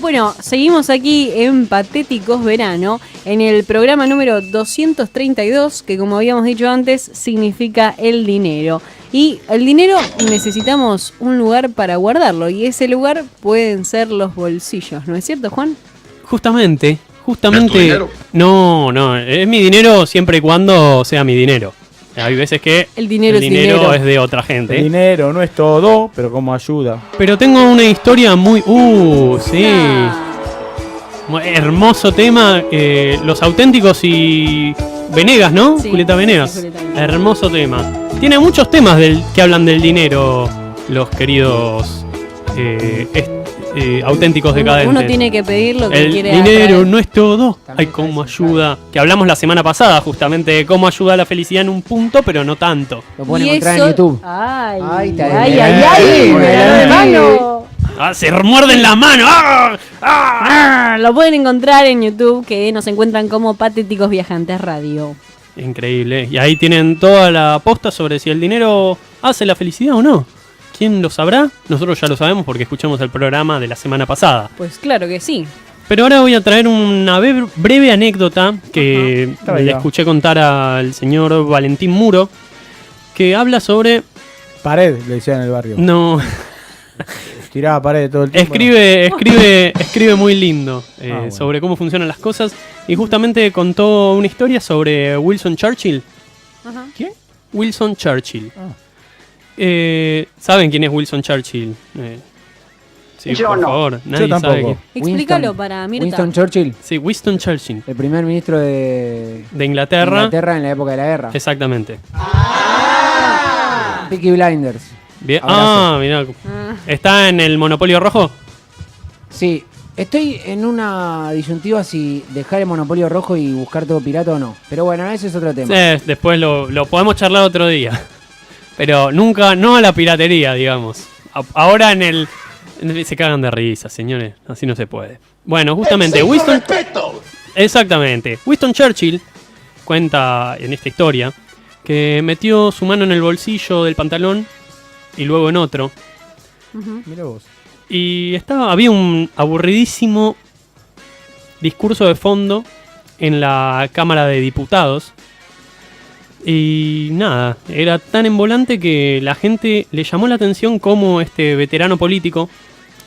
Bueno, seguimos aquí en Patéticos Verano, en el programa número 232, que como habíamos dicho antes, significa el dinero. Y el dinero necesitamos un lugar para guardarlo, y ese lugar pueden ser los bolsillos, ¿no es cierto, Juan? Justamente. No, es mi dinero siempre y cuando sea mi dinero. Hay veces que el dinero es de otra gente. El dinero no es todo, pero como ayuda. Pero tengo una historia muy... sí. Hermoso tema. Los Auténticos y Venegas, ¿no? Sí, Julieta Venegas. sí, Julieta Venegas. Hermoso tema. Tiene muchos temas que hablan del dinero, los queridos auténticos decadentes. Uno tiene que pedir lo que el quiere. El dinero atraer. no es todo. Ay, cómo ayuda. Que hablamos la semana pasada justamente de cómo ayuda a la felicidad en un punto, pero no tanto. Lo pueden Y encontrar eso- en YouTube. Ay, Ay, hermano. Se remuerden la mano. Lo pueden encontrar en YouTube, que nos encuentran como Patéticos Viajantes Radio. Increíble. Y ahí tienen toda la posta sobre si el dinero hace la felicidad o no. ¿Quién lo sabrá? Nosotros ya lo sabemos porque escuchamos el programa de la semana pasada. Pues claro que sí. Pero ahora voy a traer una breve anécdota que le escuché contar al señor Valentín Muro, que habla sobre... Pared, le decían en el barrio. No... Tiraba pared todo el tiempo. Escribe muy lindo bueno. sobre cómo funcionan las cosas. Y justamente contó una historia sobre Winston Churchill. Ajá. ¿Quién? Winston Churchill. Ah. ¿Saben quién es Winston Churchill? Sí, Yo por no. favor. Nadie Yo sabe tampoco. quién. Explícalo para Mirta. Winston Churchill, Sí, Winston Churchill. el primer ministro de De Inglaterra. Inglaterra en la época de la guerra. Exactamente. Peaky Blinders. Bien. Abrazo. Mirá. Ah, ¿Está en el Monopolio Rojo? Sí, estoy en una disyuntiva si dejar el monopolio rojo y buscar todo pirata o no. Pero bueno, ese es otro tema. Después lo podemos charlar otro día. Pero nunca, no a la piratería, digamos. Ahora se cagan de risa, señores. Así no se puede. Bueno, justamente, Winston... Exactamente. Winston Churchill cuenta en esta historia que metió su mano en el bolsillo del pantalón y luego en otro. Mira vos. Y había un aburridísimo discurso de fondo en la Cámara de Diputados. Y nada, era tan envolante que la gente le llamó la atención cómo este veterano político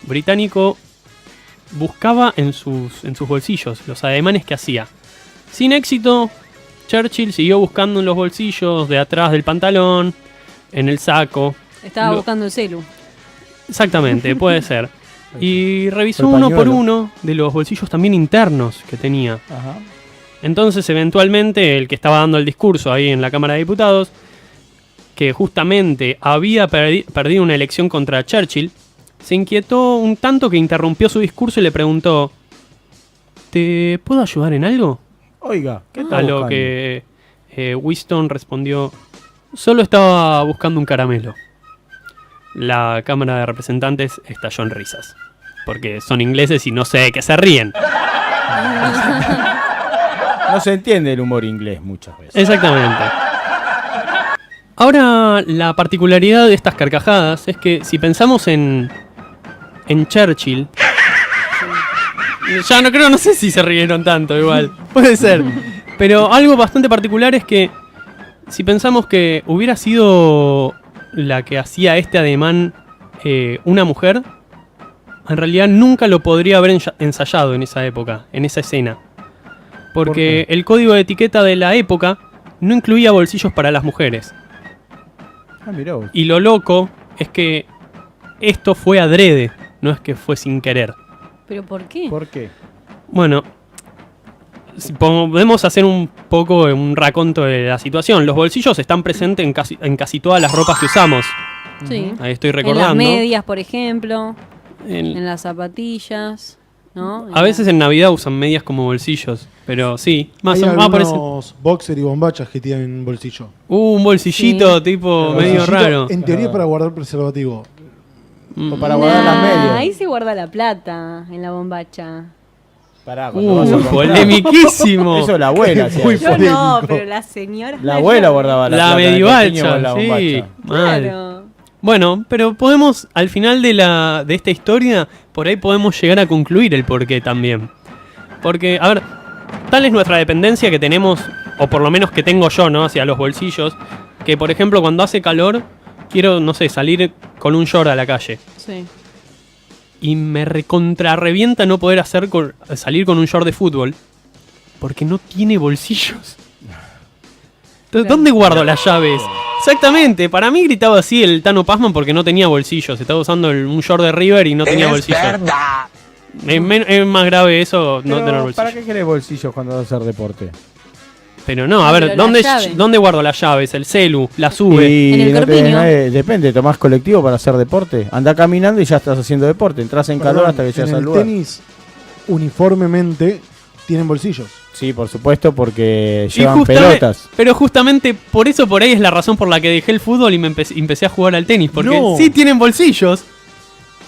británico buscaba en sus bolsillos los ademanes que hacía. Sin éxito, Churchill siguió buscando en los bolsillos de atrás del pantalón, en el saco. estaba buscando el celu. Exactamente, puede ser. Y revisó El uno por pañuelo. uno de los bolsillos también internos que tenía. Ajá. Entonces, eventualmente, el que estaba dando el discurso ahí en la Cámara de Diputados, que justamente había perdido una elección contra Churchill, se inquietó un tanto que interrumpió su discurso y le preguntó: ¿te puedo ayudar en algo? Oiga, ¿qué A tal? lo que Winston respondió: solo estaba buscando un caramelo. La Cámara de Representantes estalló en risas, porque son ingleses y no sé de qué se ríen. No se entiende el humor inglés muchas veces. Exactamente. Ahora, la particularidad de estas carcajadas es que si pensamos en Churchill, ya no sé si se rieron tanto igual, puede ser, pero algo bastante particular es que si pensamos que hubiera sido la que hacía este ademán una mujer, en realidad nunca lo podría haber ensayado en esa época, en esa escena. Porque el código de etiqueta de la época no incluía bolsillos para las mujeres. Ah, mirá vos. Y lo loco es que esto fue adrede, no es que fue sin querer. ¿Pero por qué? ¿Por qué? Bueno, si podemos hacer un poco un raconto de la situación. Los bolsillos están presentes en casi todas las ropas que usamos. Sí. Ahí estoy En recordando. las medias, por ejemplo. En- En las zapatillas. ¿No? A veces en Navidad usan medias como bolsillos, pero sí, más Hay o menos parece. algunos boxer y bombachas que tienen bolsillo. Un bolsillito Sí. tipo El medio bolsillito, raro. En teoría para guardar preservativo. O para guardar las medias. Ahí se guarda la plata, en la bombacha. Pará, cuando vas a comprar. Polemiquísimo. Eso la abuela hacía Muy eso. Yo no, polémico. pero las señoras... La abuela guardaba la La plata en el medieval, pequeño con la sí. bombacha. Mal. Claro. Bueno, pero podemos, al final de esta historia, por ahí podemos llegar a concluir el porqué también. Porque, a ver, tal es nuestra dependencia que tenemos, o por lo menos que tengo yo, ¿no? Hacia los bolsillos, que por ejemplo cuando hace calor, quiero, no sé, salir con un short a la calle. Sí. Y me recontrarrevienta no poder salir con un short de fútbol, porque no tiene bolsillos. Entonces, ¿dónde guardo las llaves? Exactamente, para mí gritaba así el Tano Pazman porque no tenía bolsillos. Estaba usando un short de River y no tenía bolsillos. Es más grave eso, no tener bolsillos. ¿Para qué querés bolsillos cuando vas a hacer deporte? Pero no, a ver, ¿dónde guardo las llaves? El celu, la sube. Y En el corpiño. Depende, tomás colectivo para hacer deporte. Andá caminando y ya estás haciendo deporte. Entrás en calor hasta que llegas al lugar. En el tenis, uniformemente, tienen bolsillos. Sí, por supuesto, porque Y llevan pelotas. Pero justamente por eso, por ahí es la razón por la que dejé el fútbol y me empecé a jugar al tenis. Porque No. sí tienen bolsillos.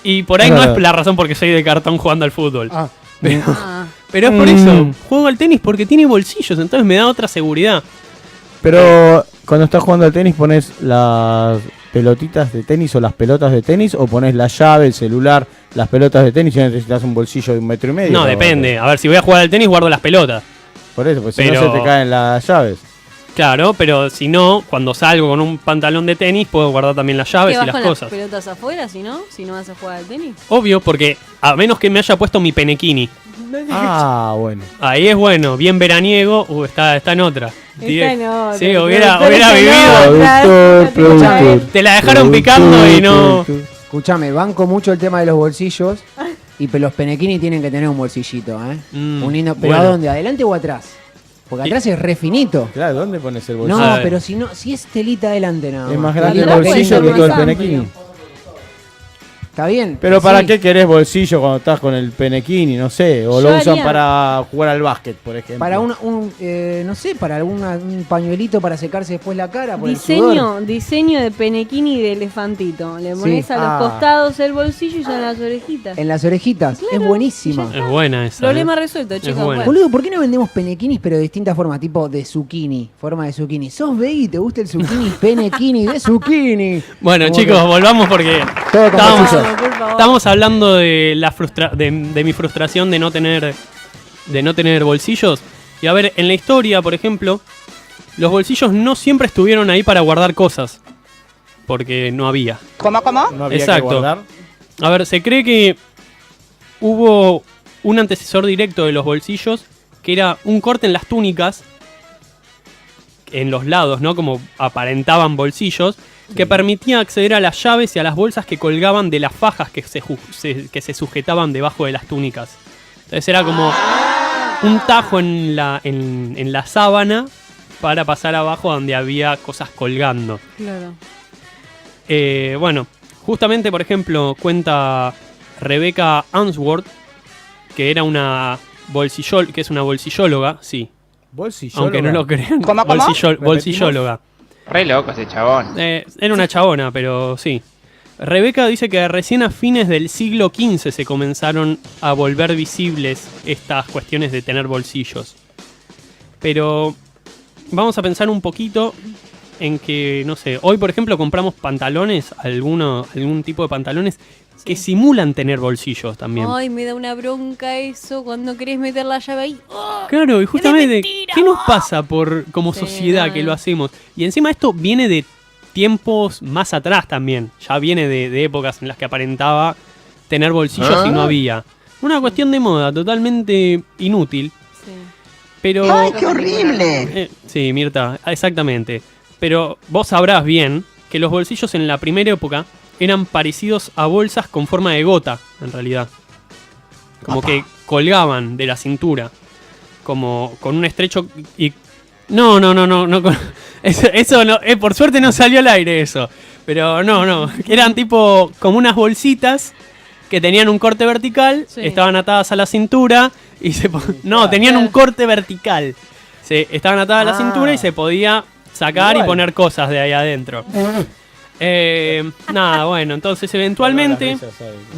Y por ahí no verdad. es la razón porque soy de cartón jugando al fútbol. Ah, Pero es por eso. Juego al tenis porque tiene bolsillos. Entonces me da otra seguridad. Pero cuando estás jugando al tenis, ¿pones las pelotitas de tenis o las pelotas de tenis? ¿O pones la llave, el celular, las pelotas de tenis y necesitas un bolsillo de 1,5 metros? No, depende. A ver, si voy a jugar al tenis, guardo las pelotas. Por eso, pues si Pero- no se te caen las llaves. Claro, pero si no, cuando salgo con un pantalón de tenis, puedo guardar también las llaves ¿Qué y vas las con cosas. las pelotas afuera si no vas a jugar al tenis? Obvio, porque a menos que me haya puesto mi penequini. Ah, bueno. Ahí es bueno, bien veraniego. Está en otra. Está en otra, Sí, pero hubiera está en vivido. otra. Productor. Te la dejaron picando y no. Escuchame, banco mucho el tema de los bolsillos y los penequini tienen que tener un bolsillito, ¿eh? Mm, Un lindo, ¿pero bueno. a dónde? ¿Adelante o atrás? Porque atrás es re finito. Claro, ¿dónde pones el No, bolsillo? A ver. pero si es telita adelante nada Es más. más grande el Atrás puede bolsillo ser que más todo el amplio. penequini. Está bien. Pero ¿para sí. qué querés bolsillo cuando estás con el penequini? No sé. O Yo lo usan haría- para jugar al básquet, por ejemplo. Para no sé, para un pañuelito para secarse después la cara por el sudor. Diseño de penequini de elefantito. Le pones Sí. a los Ah. costados el bolsillo y son las orejitas. En las orejitas. Es buenísima. Es buena esa. Problema resuelto, chicos. buena. Bueno. Boludo, ¿por qué no vendemos penequinis pero de distintas formas? Tipo de zucchini, forma de zucchini. ¿Sos veggie y te gusta el zucchini? Penequini de zucchini. Bueno, Como chicos, que- volvamos porque Todo con estábamos, bolsillo. Vamos, por favor. estamos hablando de de mi frustración de no tener bolsillos. Y a ver, en la historia, por ejemplo, los bolsillos no siempre estuvieron ahí para guardar cosas. Porque no había. No había Exacto. que guardar. A ver, se cree que hubo un antecesor directo de los bolsillos que era un corte en las túnicas, en los lados, ¿no? Como aparentaban bolsillos, que permitía acceder a las llaves y a las bolsas que colgaban de las fajas que se sujetaban debajo de las túnicas. Entonces era como un tajo en la sábana para pasar abajo donde había cosas colgando. Claro. Bueno, justamente, por ejemplo, cuenta Rebecca Answorth, que era una bolsillóloga, sí, Bolsillo. aunque no lo crean. ¿Cómo? Bolsillóloga. Re loco ese chabón. Era una chabona, pero sí. Rebecca dice que recién a fines del siglo XV se comenzaron a volver visibles estas cuestiones de tener bolsillos. Pero vamos a pensar un poquito en que, no sé, hoy por ejemplo compramos pantalones, algún tipo de pantalones que simulan tener bolsillos también. Ay, me da una bronca eso cuando querés meter la llave ahí. ¡Oh! Claro, y justamente, mentira! ¿qué nos pasa como Sí, sociedad no, que no. lo hacemos? Y encima esto viene de tiempos más atrás también. Ya viene de épocas en las que aparentaba tener bolsillos y no había. Una cuestión de moda totalmente inútil, Sí. pero... ¡Ay, qué horrible! Sí, Mirta, exactamente. Pero vos sabrás bien que los bolsillos en la primera época eran parecidos a bolsas con forma de gota, en realidad. Como que colgaban de la cintura. Como con un estrecho y... No, eso no, por suerte no salió al aire eso. Pero no, eran tipo como unas bolsitas que tenían un corte vertical, Sí. estaban atadas a la cintura y tenían un corte vertical. Estaban atadas a la cintura y se podía sacar Igual. y poner cosas de ahí adentro. Nada, bueno, entonces eventualmente,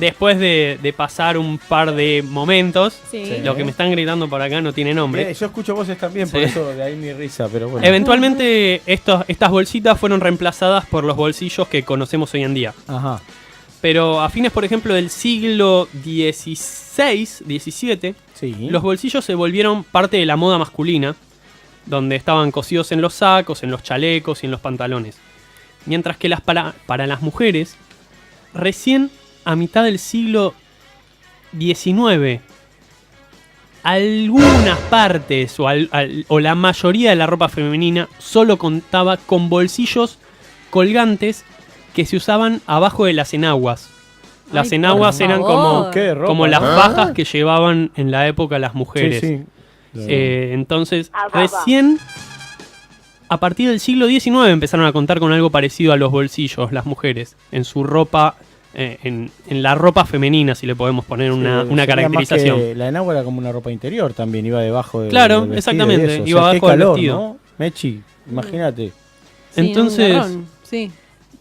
después de pasar un par de momentos, Sí. lo que me están gritando por acá no tiene nombre. Yo escucho voces también, por Sí. eso de ahí mi risa, pero bueno. Eventualmente estas bolsitas fueron reemplazadas por los bolsillos que conocemos hoy en día. Ajá. Pero a fines, por ejemplo, del siglo XVI, XVII, Sí. los bolsillos se volvieron parte de la moda masculina, donde estaban cosidos en los sacos, en los chalecos y en los pantalones. Mientras que para las mujeres, recién a mitad del siglo XIX, algunas partes o la mayoría de la ropa femenina solo contaba con bolsillos colgantes que se usaban abajo de las enaguas. Las Ay, enaguas por eran favor. ¿Qué ropa? como las ¿Ah? fajas que llevaban en la época las mujeres. Sí, sí. Entonces, recién a partir del siglo XIX empezaron a contar con algo parecido a los bolsillos, las mujeres, en su ropa, en la ropa femenina, si le podemos poner una Sería caracterización. más que la enagua era como una ropa interior también, iba debajo de. Claro, del vestido exactamente, y eso. O iba sea, qué abajo del calor, vestido. ¿no? Mechi, imagínate. Sí, Entonces- un garrón, sí.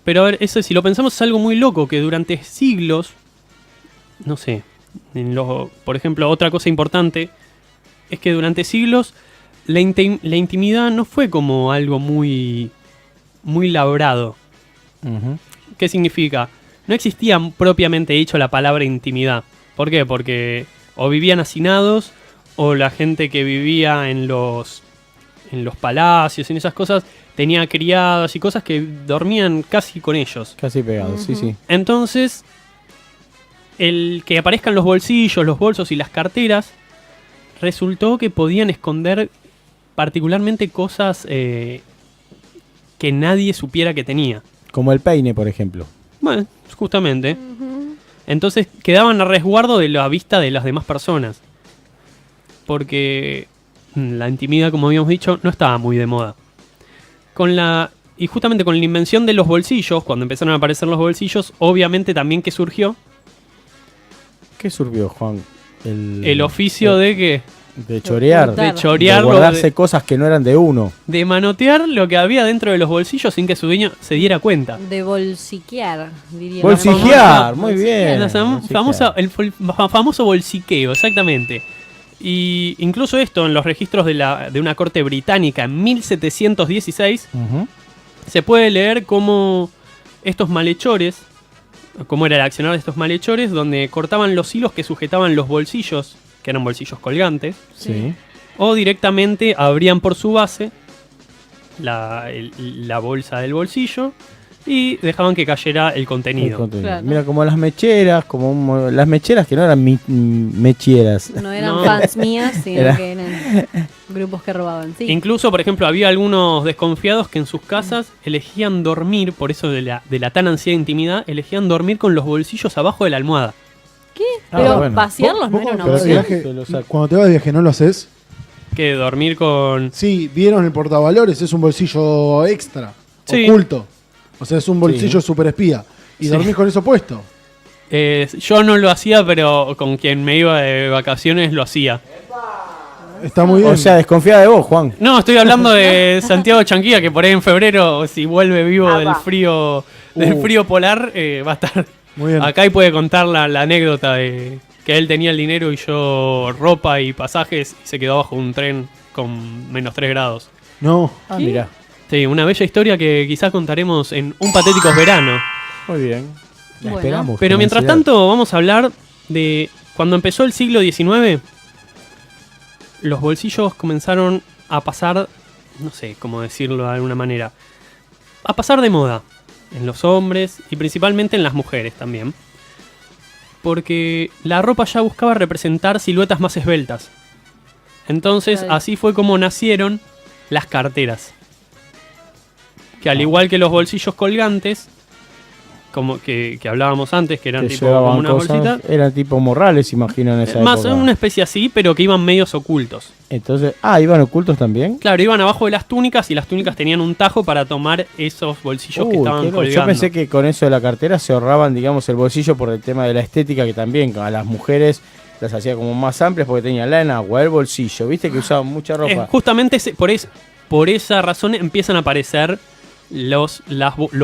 Pero a ver, eso si lo pensamos es algo muy loco, que durante siglos, no sé, por ejemplo, otra cosa importante, es que durante siglos la intimidad no fue como algo muy, muy labrado. Ujú. ¿Qué significa? No existía propiamente dicho la palabra intimidad. ¿Por qué? Porque o vivían hacinados o la gente que vivía en los palacios, en esas cosas, tenía criadas y cosas que dormían casi con ellos. Casi pegado, sí, sí. Entonces, el que aparezcan los bolsillos, los bolsos y las carteras, resultó que podían esconder particularmente cosas que nadie supiera que tenía. Como el peine, por ejemplo. Bueno, justamente. Entonces quedaban a resguardo de la vista de las demás personas. Porque la intimidad, como habíamos dicho, no estaba muy de moda. Y justamente con la invención de los bolsillos, cuando empezaron a aparecer los bolsillos, obviamente también que surgió ¿Qué surgió, Juan? el oficio de que De chorear. De de chorear, de guardarse cosas que no eran de uno. de manotear lo que había dentro de los bolsillos sin que su dueño se diera cuenta. De bolsiquear, diría. Bolsijear, famosa- muy bien. La Bolsijear. el famoso bolsiqueo, exactamente. Y incluso esto en los registros de una corte británica en 1716 Ujú. se puede leer cómo estos malhechores, cómo era el accionar de estos malhechores, donde cortaban los hilos que sujetaban los bolsillos, que eran bolsillos colgantes, Sí. o directamente abrían por su base la bolsa del bolsillo y dejaban que cayera el El contenido. contenido. Claro. Mira, como las mecheras, las mecheras que no eran mechieras. No eran No. fans mías, sino Era- que eran grupos que robaban. Sí. Incluso, por ejemplo, había algunos desconfiados que en sus casas elegían dormir, por eso de la tan ansiada intimidad, elegían dormir con los bolsillos abajo de la almohada. ¿Qué? Ah, Pero bueno. vaciarlos no ¿Vos era una cuando te vas de opción. Se lo viaje- saco. cuando te vas de viaje no lo haces? Que dormir con... Sí, vieron el portavalores, es un bolsillo extra, Sí. oculto. O sea, es un bolsillo super espía. Y Sí. dormís con eso puesto. Yo no lo hacía, pero con quien me iba de vacaciones lo hacía. Está muy bien. O sea, desconfía de vos, Juan. No, estoy hablando de Santiago Chanquilla, que por ahí en febrero, si vuelve vivo del frío polar, va a estar Muy bien. acá y puede contar la anécdota de que él tenía el dinero y yo ropa y pasajes y se quedó bajo un tren con -3 grados. No. Ah, mira. Sí, una bella historia que quizás contaremos en Un Patéticos Verano. Muy bien. La Bueno. esperamos. Pero con mientras ansiedad. tanto vamos a hablar de cuando empezó el siglo XIX, los bolsillos comenzaron a pasar, no sé cómo decirlo de alguna manera, a pasar de moda en los hombres y principalmente en las mujeres también. Porque la ropa ya buscaba representar siluetas más esbeltas. Entonces Claro. así fue como nacieron las carteras. Que al igual que los bolsillos colgantes, como que hablábamos antes, que eran Que tipo llevaban como una cosas, bolsita, eran tipo morrales, imagino, en esa más época. una especie así, pero que iban medios ocultos. Entonces, iban ocultos también. Claro, iban abajo de las túnicas y las túnicas tenían un tajo para tomar esos bolsillos que Uy, estaban qué loco. colgando. Yo pensé que con eso de la cartera se ahorraban, digamos, el bolsillo por el tema de la estética, que también a las mujeres las hacía como más amplias porque tenían la enagua, el bolsillo, viste que usaban mucha ropa. Justamente por esa razón empiezan a aparecer los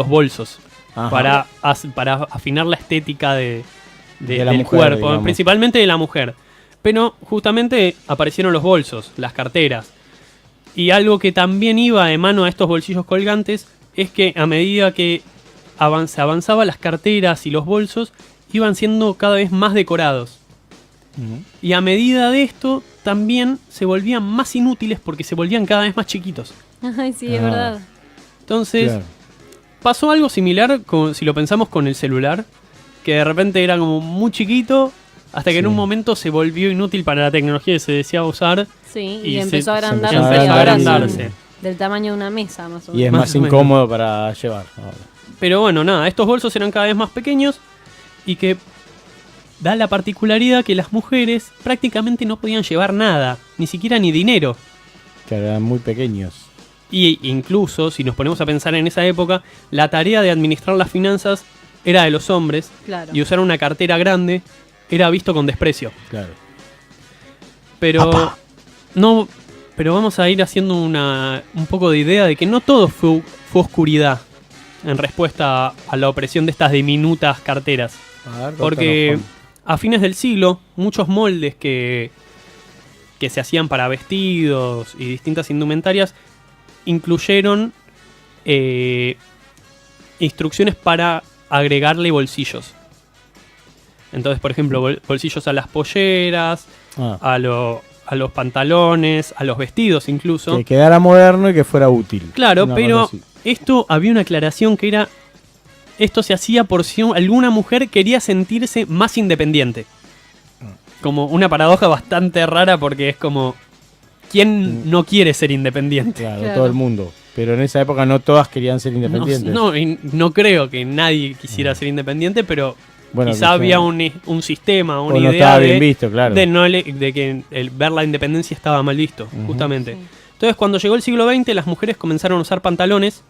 bolsos. Ajá. para afinar la estética De la del mujer, cuerpo, digamos. principalmente de la mujer. Pero justamente aparecieron los bolsos, las carteras. Y algo que también iba de mano a estos bolsillos colgantes es que a medida que avanzaba las carteras y los bolsos, iban siendo cada vez más decorados. Y a medida de esto, también se volvían más inútiles porque se volvían cada vez más chiquitos. Ay, sí, es Ah. verdad. Entonces, Claro. pasó algo similar, si lo pensamos con el celular, que de repente era como muy chiquito, hasta que en Sí. un momento se volvió inútil para la tecnología que se deseaba usar. Sí, Y y empezó a se agrandarse. empezó a y ahora son agrandarse. del tamaño de una mesa, más o Y es menos. Más más o menos. incómodo para llevar. ahora. Pero bueno, nada, estos bolsos eran cada vez más pequeños y que da la particularidad que las mujeres prácticamente no podían llevar nada, ni siquiera ni dinero. Que eran muy pequeños. Y incluso, si nos ponemos a pensar en esa época, la tarea de administrar las finanzas era de los hombres Claro. y usar una cartera grande era visto con desprecio. Claro. Pero no, pero vamos a ir haciendo un poco de idea de que no todo fue oscuridad en respuesta a la opresión de estas diminutas carteras. A ver, Porque contanos, a fines del siglo, muchos moldes que se hacían para vestidos y distintas indumentarias incluyeron instrucciones para agregarle bolsillos. Entonces, por ejemplo, bolsillos a las polleras, Juan. Ah, a los pantalones, a los vestidos incluso. que quedara moderno y que fuera útil. Claro, Una pero cosa así. esto había una aclaración que era, esto se hacía por si alguna mujer quería sentirse más independiente. Como una paradoja bastante rara porque es como, ¿quién no quiere ser independiente? Claro, Claro. todo el mundo. Pero en esa época no todas querían ser independientes. No, y no creo que nadie quisiera ser independiente, pero Bueno, quizá que había sea- un sistema, o una no idea estaba bien visto, claro. de que ver la independencia estaba mal visto, justamente. Entonces, cuando llegó el siglo XX, las mujeres comenzaron a usar pantalones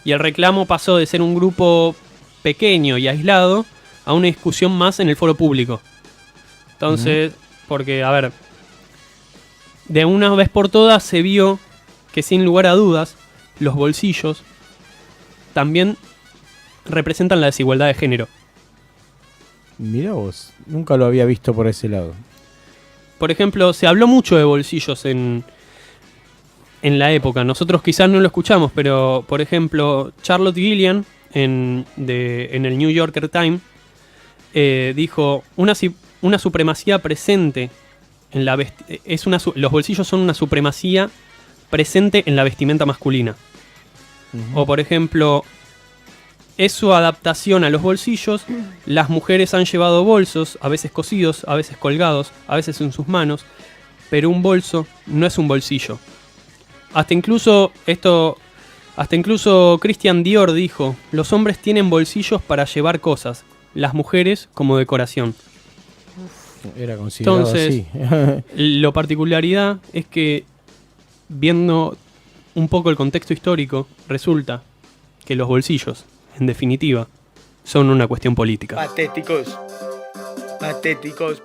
y el reclamo pasó de ser un grupo pequeño y aislado a una discusión más en el foro público. Entonces, porque, a ver, de una vez por todas se vio que sin lugar a dudas, los bolsillos también representan la desigualdad de género. Mirá vos, nunca lo había visto por ese lado. Por ejemplo, se habló mucho de bolsillos en la época. Nosotros quizás no lo escuchamos, pero por ejemplo, Charlotte Gillian en el New Yorker Times dijo una supremacía presente en la los bolsillos son una supremacía presente en la vestimenta masculina. O por ejemplo, es su adaptación a los bolsillos. Las mujeres han llevado bolsos, a veces cosidos, a veces colgados, a veces en sus manos, pero un bolso no es un bolsillo. Hasta incluso Christian Dior dijo, los hombres tienen bolsillos para llevar cosas, las mujeres como decoración. Era considerado Entonces, así. La particularidad es que, viendo un poco el contexto histórico, resulta que los bolsillos, en definitiva, son una cuestión política. Patéticos. Patéticos.